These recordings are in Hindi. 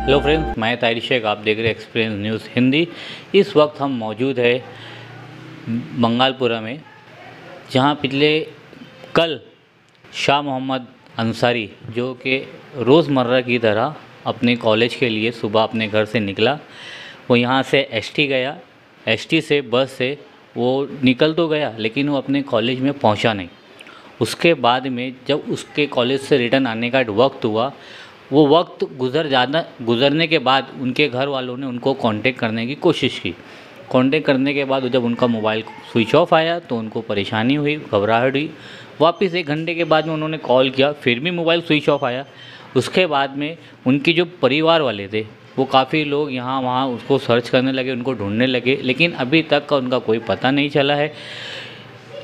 हेलो फ्रेंड्स, मैं ताहिर शेख, आप देख रहे हैं एक्सपीरियंस न्यूज़ हिंदी। इस वक्त हम मौजूद है बंगालपुरा में, जहां पिछले कल शाह मोहम्मद अंसारी जो कि रोज़मर्रा की तरह अपने कॉलेज के लिए सुबह अपने घर से निकला, वो यहाँ से एसटी गया। एसटी से बस से वो निकल तो गया, लेकिन वो अपने कॉलेज में पहुँचा नहीं। उसके बाद में जब उसके कॉलेज से रिटर्न आने का वक्त हुआ, वो वक्त गुज़रने के बाद उनके घर वालों ने उनको कांटेक्ट करने की कोशिश की। कांटेक्ट करने के बाद जब उनका मोबाइल स्विच ऑफ आया तो उनको परेशानी हुई, घबराहट हुई। वापस 1 घंटे के बाद में उन्होंने कॉल किया, फिर भी मोबाइल स्विच ऑफ आया। उसके बाद में उनके जो परिवार वाले थे वो काफ़ी लोग यहाँ वहाँ उसको सर्च करने लगे, उनको ढूंढने लगे, लेकिन अभी तक का उनका कोई पता नहीं चला है।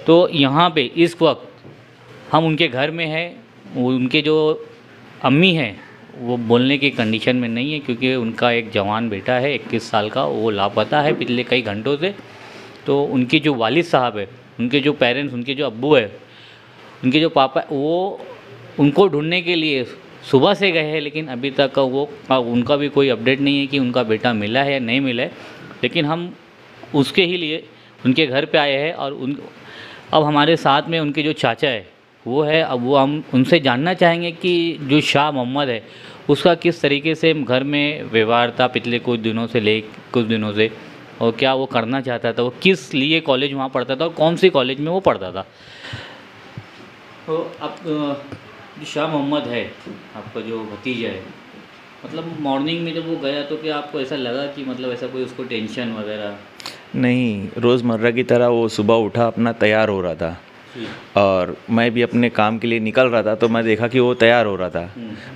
तो यहाँ पे इस वक्त हम उनके घर में हैं। उनके जो अम्मी हैं वो बोलने की कंडीशन में नहीं है, क्योंकि उनका एक जवान बेटा है 21 साल का, वो लापता है पिछले कई घंटों से। तो उनके जो वालिद साहब है, उनके जो पेरेंट्स, उनके जो अब्बू है, उनके जो पापा, वो उनको ढूंढने के लिए सुबह से गए हैं, लेकिन अभी तक का उनका भी कोई अपडेट नहीं है कि उनका बेटा मिला है या नहीं मिला है। लेकिन हम उसके ही लिए उनके घर पे आए हैं, और अब हमारे साथ में उनके जो चाचा है वो है। अब वो हम उनसे जानना चाहेंगे कि जो शाह मोहम्मद है उसका किस तरीके से घर में व्यवहार था पिछले कुछ दिनों से, और क्या वो करना चाहता था, वो किस लिए कॉलेज वहाँ पढ़ता था और कौन सी कॉलेज में वो पढ़ता था। तो अब जो शाह मोहम्मद है, आपका जो भतीजा है, मतलब मॉर्निंग में जब वो गया तो क्या आपको ऐसा लगा कि मतलब ऐसा कोई उसको टेंशन वगैरह? नहीं, रोज़मर्रा की तरह वो सुबह उठा, अपना तैयार हो रहा था, और मैं भी अपने काम के लिए निकल रहा था, तो मैं देखा कि वो तैयार हो रहा था।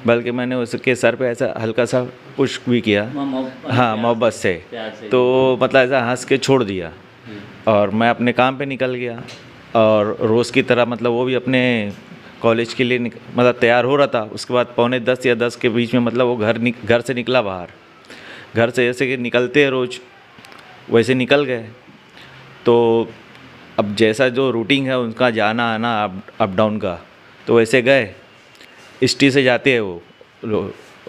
बल्कि मैंने उसके सर पे ऐसा हल्का सा पुश भी किया, हाँ, मोहब्बत से। तो मतलब ऐसा हंस के छोड़ दिया, और मैं अपने काम पे निकल गया। और रोज़ की तरह मतलब वो भी अपने कॉलेज के लिए मतलब तैयार हो रहा था। उसके बाद 9:45 या 10 के बीच में मतलब वो घर से निकला बाहर। घर से जैसे कि निकलते हैं रोज़, वैसे निकल गए। तो अब जैसा जो रूटीन है उनका जाना आना, अप डाउन का, तो वैसे गए। एसटी से जाते हैं वो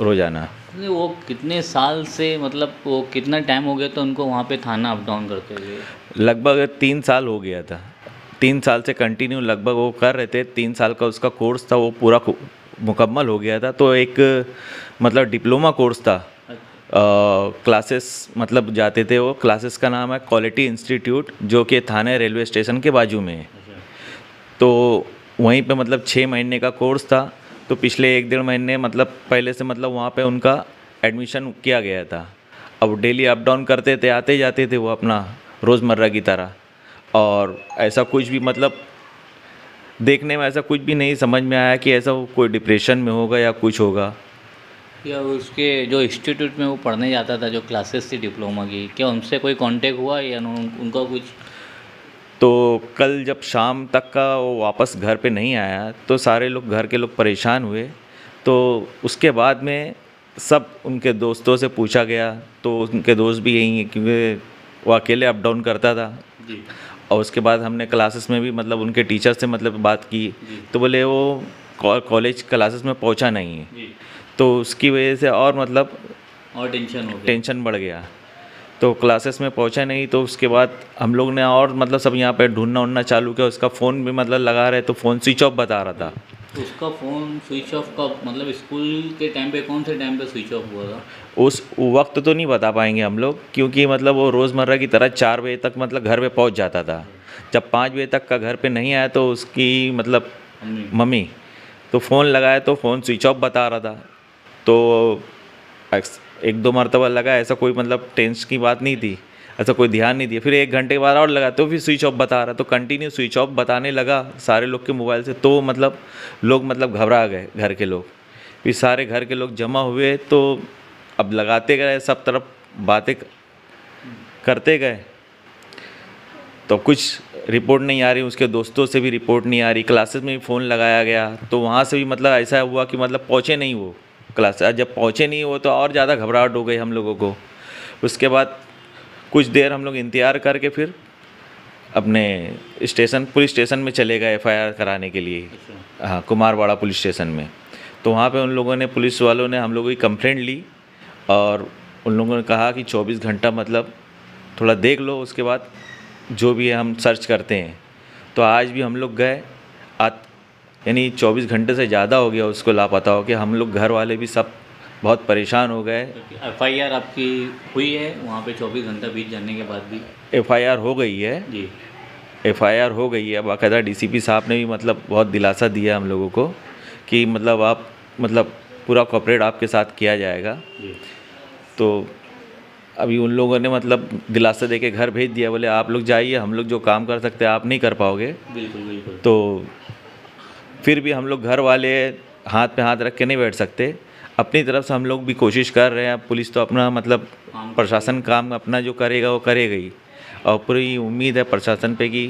रोज़ाना। वो कितने साल से, मतलब वो कितना टाइम हो गया था उनको वहाँ पे थाना अप डाउन करते हुए? लगभग 3 साल हो गया था। 3 साल से कंटिन्यू लगभग वो कर रहे थे। 3 साल का उसका कोर्स था, वो पूरा मुकम्मल हो गया था। तो एक मतलब डिप्लोमा कोर्स था। क्लासेस मतलब जाते थे वो। क्लासेस का नाम है क्वालिटी इंस्टीट्यूट, जो कि थाने रेलवे स्टेशन के बाजू में है। तो वहीं पे मतलब 6 महीने का कोर्स था। तो पिछले 1-1.5 महीने मतलब पहले से मतलब वहाँ पे उनका एडमिशन किया गया था। अब डेली अप डाउन करते थे, आते जाते थे वो अपना रोज़मर्रा की तरह। और ऐसा कुछ भी मतलब देखने में ऐसा कुछ भी नहीं समझ में आया कि ऐसा वो कोई डिप्रेशन में होगा या कुछ होगा। या उसके जो इंस्टीट्यूट में वो पढ़ने जाता था, जो क्लासेस थी डिप्लोमा की, क्या उनसे कोई कांटेक्ट हुआ या उनका कुछ? तो कल जब शाम तक का वो वापस घर पे नहीं आया तो सारे लोग, घर के लोग परेशान हुए। तो उसके बाद में सब उनके दोस्तों से पूछा गया, तो उनके दोस्त भी यही हैं, क्योंकि वो अकेले अप डाउन करता था जी। और उसके बाद हमने क्लासेस में भी मतलब उनके टीचर से मतलब बात की, तो बोले वो कॉलेज क्लासेस में पहुंचा नहीं है। जी। तो उसकी वजह से और मतलब और टेंशन बढ़ गया। तो क्लासेस में पहुंचा नहीं, तो उसके बाद हम लोग ने और मतलब सब यहाँ पे ढूंढना चालू किया। उसका फ़ोन भी मतलब लगा रहे तो फ़ोन स्विच ऑफ बता रहा था। तो उसका फ़ोन स्विच ऑफ कब, मतलब स्कूल के टाइम पे कौन से टाइम पे स्विच ऑफ हुआ था? उस वक्त तो नहीं बता पाएंगे हम लोग, क्योंकि मतलब वो रोज़मर्रा की तरह 4 बजे तक मतलब घर पे पहुंच जाता था। जब 5 बजे तक का घर पे नहीं आया तो उसकी मतलब मम्मी तो फ़ोन लगाया तो फ़ोन स्विच ऑफ बता रहा था। तो 1-2 मरतबा लगा, ऐसा कोई मतलब टेंशन की बात नहीं थी, ऐसा कोई ध्यान नहीं दिया। फिर 1 घंटे के बाद और लगा तो फिर स्विच ऑफ बता रहा। तो कंटिन्यू स्विच ऑफ बताने लगा सारे लोग के मोबाइल से। तो मतलब लोग मतलब घबरा गए, घर के लोग। फिर सारे घर के लोग जमा हुए, तो अब लगाते गए, सब तरफ बातें करते गए, तो कुछ रिपोर्ट नहीं आ रही। उसके दोस्तों से भी रिपोर्ट नहीं आ रही। क्लासेस में भी फ़ोन लगाया गया, तो वहाँ से भी मतलब ऐसा हुआ कि मतलब पहुँचे नहीं वो क्लास। जब पहुँचे नहीं वो तो और ज़्यादा घबराहट हो गई हम लोगों को। उसके बाद कुछ देर हम लोग इंतज़ार करके फिर अपने पुलिस स्टेशन में चले गए FIR कराने के लिए। हाँ, कुमारवाड़ा पुलिस स्टेशन में। तो वहाँ पे उन लोगों ने, पुलिस वालों ने हम लोगों की कंप्लेंट ली और उन लोगों ने कहा कि 24 घंटा मतलब थोड़ा देख लो, उसके बाद जो भी है हम सर्च करते हैं। तो आज भी हम लोग गए, यानी 24 घंटे से ज़्यादा हो गया उसको लापता हो के। हम लोग घर वाले भी सब बहुत परेशान हो गए। FIR आपकी हुई है वहाँ पे 24 घंटा बीत जाने के बाद भी? FIR हो गई है जी, FIR हो गई है। बाकायदा DCP साहब ने भी मतलब बहुत दिलासा दिया हम लोगों को कि मतलब आप मतलब पूरा कोऑपरेट आपके साथ किया जाएगा। जी। तो अभी उन लोगों ने मतलब दिलासा दे के घर भेज दिया, बोले आप लोग जाइए, हम लोग जो काम कर सकते हैं आप नहीं कर पाओगे। बिल्कुल बिल्कुल। तो फिर भी हम लोग घर वाले हाथ पे हाथ रख के नहीं बैठ सकते, अपनी तरफ से हम लोग भी कोशिश कर रहे हैं। पुलिस तो अपना मतलब प्रशासन काम अपना जो करेगा वो करेगा ही, और पूरी उम्मीद है प्रशासन पे कि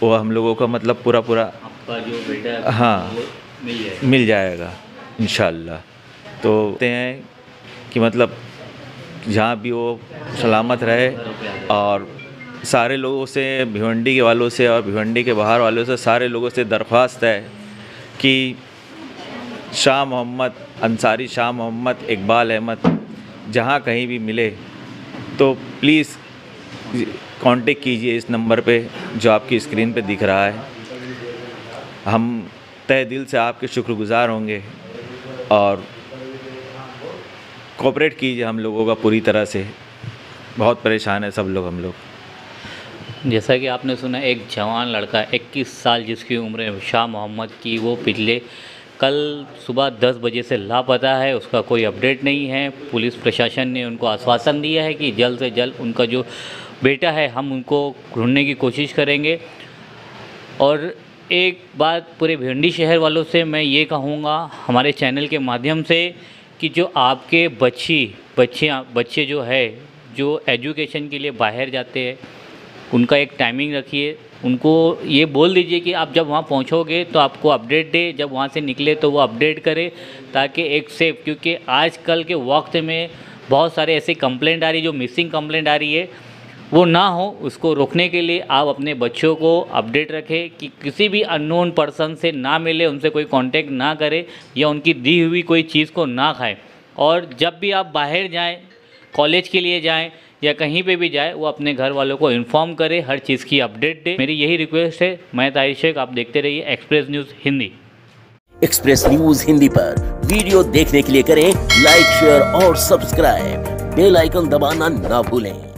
वो हम लोगों का मतलब पूरा आपका जो बेटा है हाँ वो मिल जाएगा इंशाल्लाह। तो कहते हैं कि मतलब जहाँ भी वो सलामत रहे, और सारे लोगों से, भिवंडी के वालों से और भिवंडी के बाहर वालों से सारे लोगों से दरख्वास्त है कि शाह मोहम्मद अंसारी, शाह मोहम्मद इकबाल अहमद जहाँ कहीं भी मिले तो प्लीज़ कांटेक्ट कीजिए इस नंबर पे जो आपकी स्क्रीन पे दिख रहा है। हम तहे दिल से आपके शुक्रगुजार होंगे और कोऑपरेट कीजिए हम लोगों का पूरी तरह से। बहुत परेशान है सब लोग हम लोग। जैसा कि आपने सुना, एक जवान लड़का 21 साल जिसकी उम्र है शाह मोहम्मद की, वो पिछले कल सुबह 10 बजे से लापता है। उसका कोई अपडेट नहीं है। पुलिस प्रशासन ने उनको आश्वासन दिया है कि जल्द से जल्द उनका जो बेटा है हम उनको ढूंढने की कोशिश करेंगे। और एक बात पूरे भिवंडी शहर वालों से मैं ये कहूँगा हमारे चैनल के माध्यम से कि जो आपके बच्चे जो है जो एजुकेशन के लिए बाहर जाते हैं, उनका एक टाइमिंग रखिए। उनको ये बोल दीजिए कि आप जब वहाँ पहुँचोगे तो आपको अपडेट दे, जब वहाँ से निकले तो वो अपडेट करे, ताकि एक सेफ, क्योंकि आजकल के वक्त में बहुत सारे ऐसे कंप्लेंट आ रही, जो मिसिंग कंप्लेंट आ रही है, वो ना हो। उसको रोकने के लिए आप अपने बच्चों को अपडेट रखें कि किसी भी अननोन पर्सन से ना मिले, उनसे कोई कांटेक्ट ना करे या उनकी दी हुई कोई चीज़ को ना खाएं। और जब भी आप बाहर जाएं, कॉलेज के लिए जाएं या कहीं पे भी जाए, वो अपने घर वालों को इन्फॉर्म करे, हर चीज़ की अपडेट दे। मेरी यही रिक्वेस्ट है। मैं ताहिर शेख, आप देखते रहिए express news Hindi. Express news Hindi पर वीडियो देखने के लिए करें लाइक, शेयर और सब्सक्राइब। बेल आइकन दबाना ना भूलें।